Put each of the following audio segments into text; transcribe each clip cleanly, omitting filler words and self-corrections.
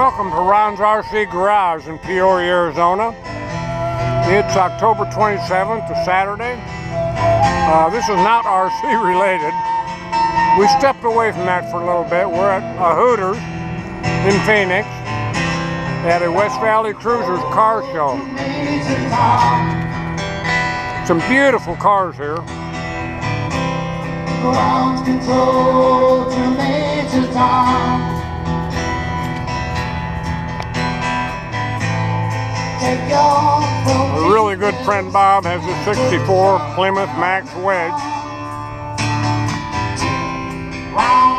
Welcome to Ron's RC Garage in Peoria, Arizona. It's October 27th, a Saturday. This is not RC related. We stepped away from that for a little bit. We're at a Hooters in Phoenix at a West Valley Cruisers car show. Some beautiful cars here. Ground control to Major Tom. A really good friend Bob has a 64 Plymouth Max Wedge.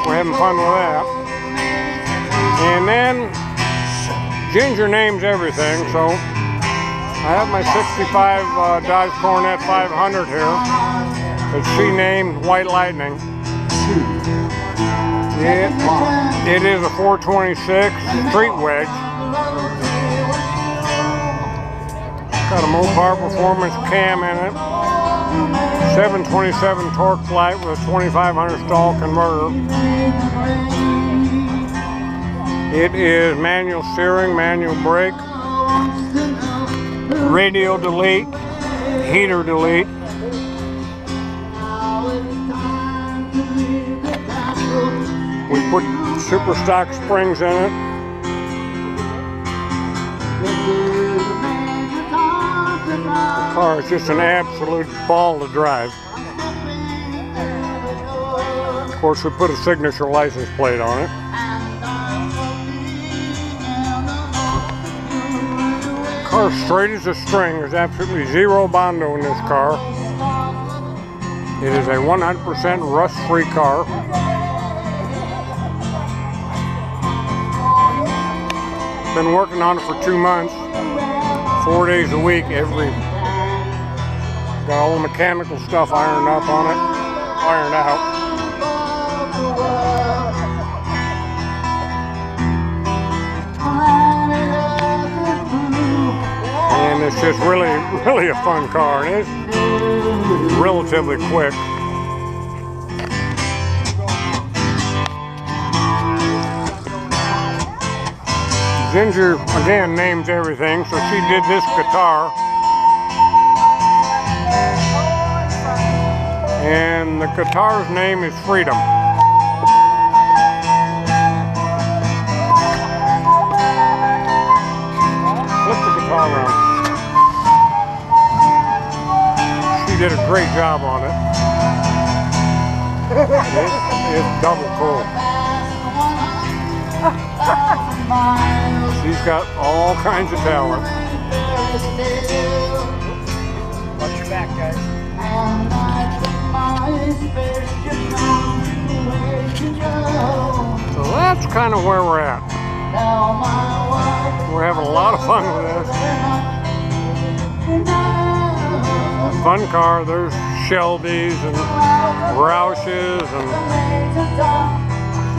We're having fun with that. And then Ginger names everything, so I have my 65 Dodge Coronet 500 here that she named White Lightning. It is a 426 street wedge. Got a Mopar Performance cam in it. 727 torque flight with a 2500 stall converter. It is manual steering, manual brake, radio delete, heater delete. We put super stock springs in it. The car is just an absolute ball to drive. Of course, we put a signature license plate on it. The car's straight as a string. There's absolutely zero bondo in this car. It is a 100% rust-free car. Been working on it for 2 months. 4 days a week, got all the mechanical stuff ironed up on it, ironed out. And it's just really a fun car, and it's relatively quick. Ginger, again, names everything, so she did this guitar. And the guitar's name is Freedom. Flip the guitar around. She did a great job on it. It's double cool. She's got all kinds of talent. Watch your back, guys. So that's kind of where we're at. We're having a lot of fun with this. Fun car. There's Shelbys and Roushes and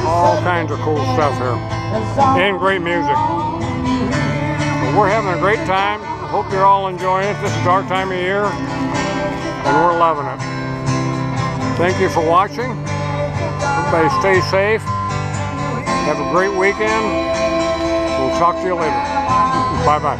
all kinds of cool stuff here. And great music. But we're having a great time. Hope you're all enjoying it. This is our time of year, and we're loving it. Thank you for watching. Everybody stay safe. Have a great weekend. We'll talk to you later. Bye-bye.